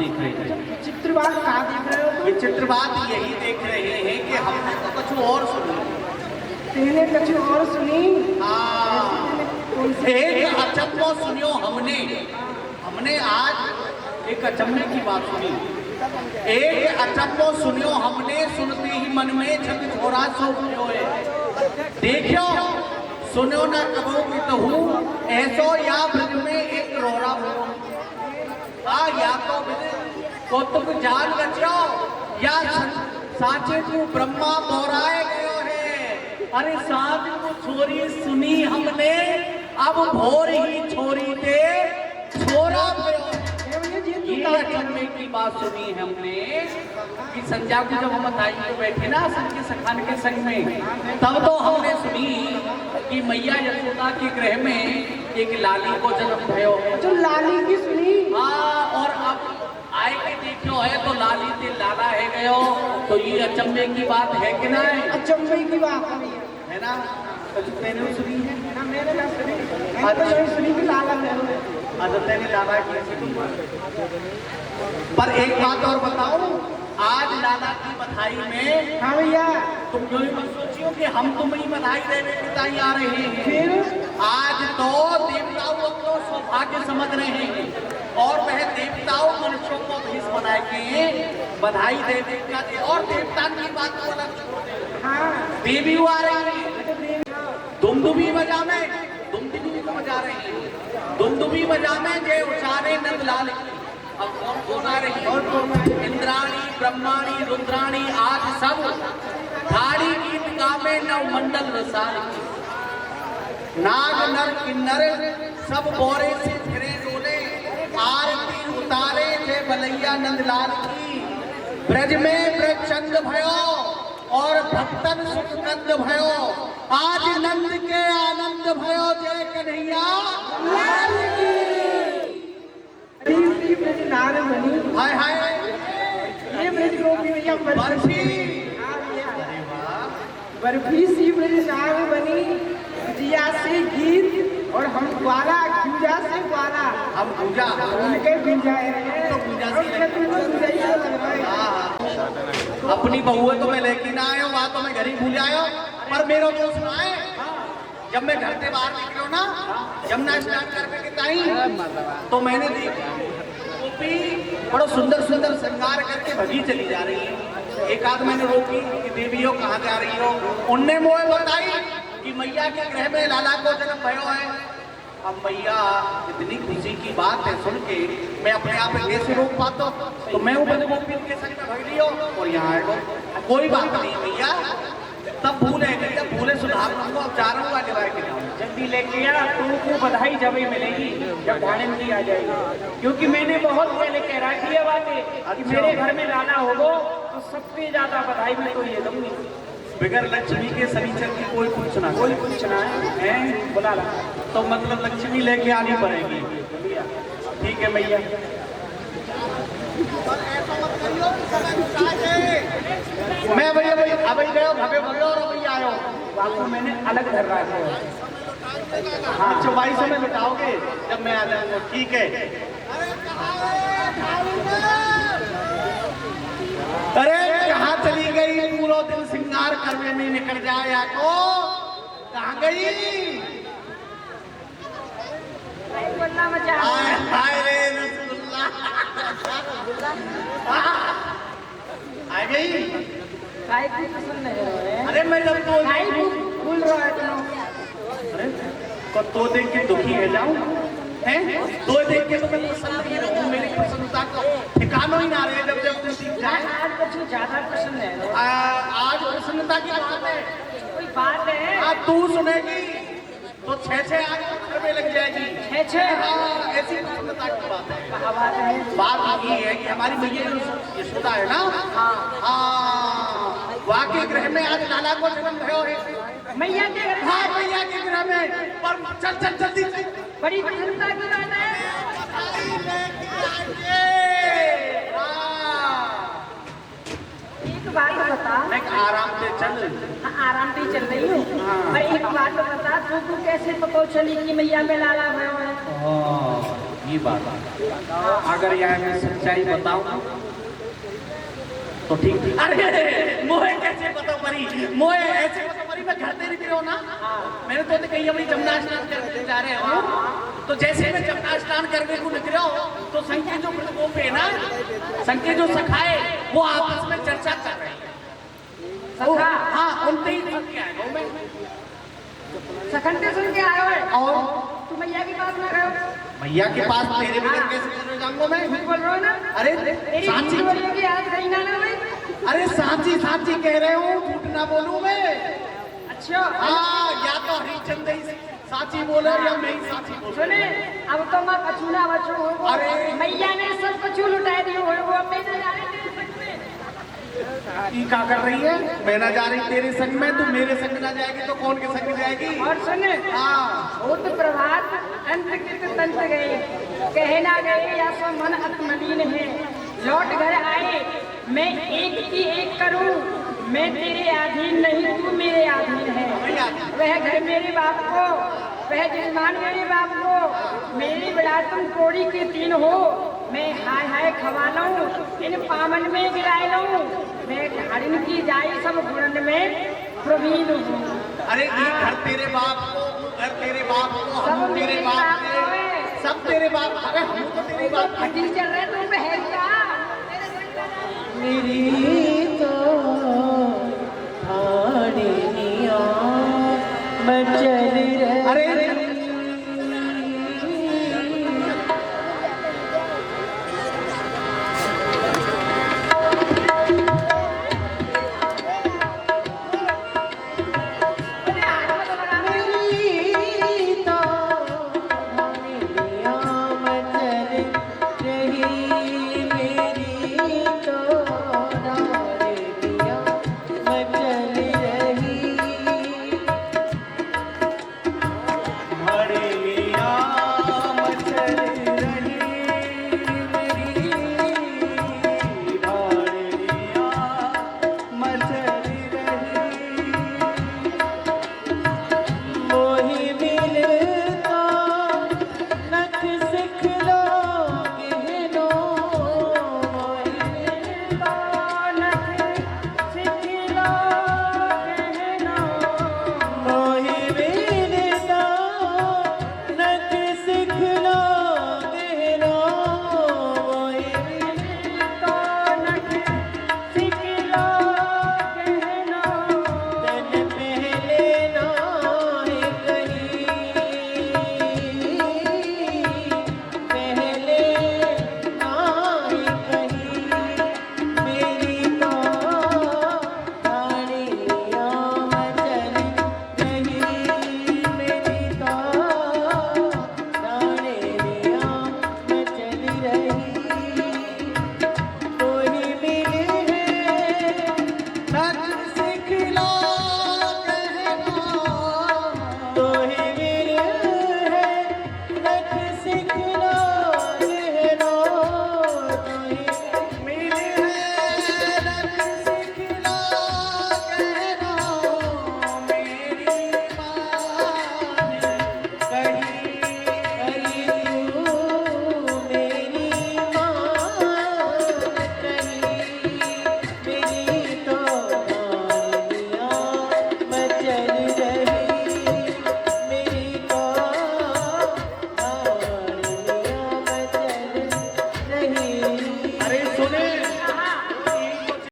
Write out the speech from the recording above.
देख रहे हैं। विचित्र बात कहाँ देख रहे हो? विचित्र बात यही देख रहे हैं कि हमने तो कुछ और सुनी। तेने कुछ और सुनी? एक अचंभो सुनियो हमने आज एक अचंभे की बात सुनी। एक अचंभो सुनियो हमने, सुनते ही मन में छत छोरा सो गयो है। देखियो सुनो ना कबो की कहूँ ऐसो या ब्रज में एक रोरा हो या तो कौतुक जान बचो या साचे को ब्रह्मा बोराए गयो है। अरे साथ को छोरी सुनी हमने, अब भोर ही छोरी दे छोरा अचंभे की बात सुनी हमने कि संध्या को जब हम बताई तो बैठे ना संजय सखान के संग में, तब तो हमने सुनी कि मैया यशोदा के गृह में एक लाली को जन्म भयो। जो लाली की सुनी? हाँ, और अब आए के देखो है तो लाली से लाला है गयो, तो ये अचंभे की बात है कि ना? अचंभे की बात है ना? मैंने सुनी है ना? मैंने ना सुनी, मैंने तो यही सुनी कि लाला है। आदतें ने लाला की। पर एक बात और बताओ, आज लाला की बधाई में, हाँ भैया, तुम जो ही मत सोचियो कि हम तुम्हें बधाई देने के लिए आ रहे हैं। फिर आज तो देवताओं अपना सौभाग्य समझ रहे हैं और वह देवताओं मनुष्यों को भीष बना के बधाई देने का दे। और देवता की बात को अलग छोड़ दे। हाँ, देवी आ रही है, दुमदुमी बजा में, दुमदुमी को बजा रही है, दुमदुमी बजा में जय उचारे नंदलाल की। अब कौन आ रही है? इंद्राणी, ब्रह्माणी, रुद्राणी आज सब धाड़ी गीत गावे नव मंडल रसाल की। नाग नर किन्नर सब बोरे से फिरे डोले, आरती उतारे जय बलैया नंदलाल की। ब्रज में ब्रज चंद भयो और भक्तन सुख कंद भयो, आज नंद के आनंद भयो जय कन्हैया लाल की। ब्रज नार बनी, हाय हाय, ये ब्रज गोपी भैया बर्फी, बर्फी सी ब्रज नार बनी, जिया से गीत और हम ग्वाला, पूजा से ग्वाला, हम पूजा उनके पूजा है तो पूजा से लग रहा है। अपनी बहुए तो मैं लेके ना आयो, वहां तो मैं घर ही भूल आयो। पर मेरा दोस्त ना है, जब मैं घर से बाहर निकलो ना, यमुना स्नान करने के टाइम, तो मैंने देखा गोपी बड़ा सुंदर सुंदर श्रृंगार करके भगी चली जा रही है। एक आध मैंने रोकी कि देवी हो कहाँ जा रही हो? उनने मुझे बताई कि मैया के गृह में लाला को जन्म भयो है। अब मैया इतनी खुशी की बात है सुन के मैं अपने आप में कैसे रोक पाता, तो मैं ऊपर गोपी के संग में भग रही हो और यहाँ आए। कोई बात नहीं भैया, तब भूले नहीं, जब भूले सुधार लूंगा। अब जा रहा हूँ आगे के जाऊँ, जल्दी लेके आ, तुमको बधाई जब ही मिलेगी जब धारण की आ जाएगी। क्योंकि मैंने बहुत पहले कह रखी है बातें कि मेरे घर में लाना होगा तो सबसे ज्यादा बधाई में तो ये दूंगी। बगैर लक्ष्मी के शनिचर की कोई पूछना, कोई पूछना है बुला ला, तो मतलब लक्ष्मी लेके आनी पड़ेगी। ठीक है मैया। मैं भैया भाई अभी गयो भगे भगे और अभी आयो। बापू मैंने अलग धर रखा है। हाँ 2400 में बिताओगे जब मैं आ जाऊंगा। ठीक है। अरे कहाँ चली गई? पूरा दिन श्रृंगार करने में निकल जाए या को कहाँ गई? हाय हाय रे रसगुल्ला आ गई। अरे मैं जब तो भूल रहा है। अरे तो देख के दुखी है जाऊं हैं? तो देख के तो मैं पसंद नहीं रहूं, मेरी प्रसन्नता का ठिकाना ही ना रहे। जब जब तुम आज कुछ ज्यादा पसंद है। आज प्रसन्नता की बात है, कोई बात है। आज तू सुनेगी तो 6 आज घर में लग जाएगी। 6 ऐसी प्रसन्नता की बात है। बात ये है कि हमारी मैया यशोदा है ना, हाँ वहाँ के गृह में आज लाला को जन्म भयो है। मैया के घर, हाँ मैया के गृह में। पर चल चल जल्दी बड़ी प्रसन्नता की बात है। एक बात बता, आराम से चल। आराम से चल रही हूँ। और एक बात बता, तू कैसे पता चली कि मैया में लाला भयो है? ये बात अगर यार मैं सच्चाई बताऊं तो ठीक। अरे मोहे कैसे पता परी, मोहे ऐसे पता परी मैं घर तेरी रहो ना। मैंने तो कही अपनी जमुना स्नान करके जा रहे हो, तो जैसे मैं जमुना स्नान करने को निकले हो तो संख्या जो वो पे ना, संख्या जो सखाए वो आपस में चर्चा कर रहे हैं। हाँ उनसे ही सुन के आए हो मैं। सखंडे सुन के आए हो और तुम मैया के पास ना गए? मैया के पास तेरे बगैर कैसे जाऊंगा मैं? झूठ बोल रहे हो ना? अरे तेरी सांची, झूठ बोलने की आदत है ना भाई? अरे सांची सांची कह रहे हो, झूठ ना बोलूं मैं। अच्छा हाँ, या तो हरिचंद ही सांची बोले या मैं ही सांची बोलूं। सुने, अब तो मैं कछूना बचू हो, अरे मैया ने सब कछू लुटाए दिए हो, वो अब मैं जा रही तेरे संग में। ये क्या कर रही है? मैं ना जा रही तेरे संग में, तू मेरे संग ना जाएगी तो कौन के संग जाएगी? और सुने, हाँ भूत प्रभात अंत कृत तंत गए, कहे ना गए या सो मन आत्मलीन है। लौट घर आए मैं एक की एक करूं, मैं तेरे अधीन नहीं तू मेरे अधीन है। वह घर मेरे बाप को, वह जजमान मेरे बाप को, मेरी बड़ा तुम कोड़ी के तीन हो। मैं हाय हाय खवा लूं, इन पावन में गिराए लूं, मैं धारिन की जाई सब गुणन में प्रवीण हूँ। अरे ये घर तेरे बाप को, घर तेरे बाप को, सब हम तेरे मेरे बाप बाप के, को है। सब तेरे बाप। अरे हम तो तेरे बाप के। फटी चल रहे तुम बहन का। मेरी तो ठाड़िया मैं चल रही। अरे मेरी तो ठाड़िया मैं चल रही, मेरी तो ठाड़िया मैं चल रही। हड़ेलिया मचल रही मेरी, हड़ेलिया मचल रही। मोही मिलता नख सिखलो गहनो, मोही मिलता नख सिखलो गहनो, मोही मिलता नख सिखलो गहनो, मोही मिलता नख सिखलो गहनो। तन पहले नाय कहीं, पहले नाय कहीं, मेरी तो ठाड़िया मचल रही, मेरी तो ठाड़िया मचल रही। कोई मिले है नख सिखला कहना, तोहे मेरे है नख सिखला गहनो, तोहे मिले हैं नख सिखला कहना, मेरी माँ ने कही। कही तू मेरी माँ कही, मेरी तो ठाड़िया मचल रही, मेरी तो ठाड़िया मचल रही। अरे सुने,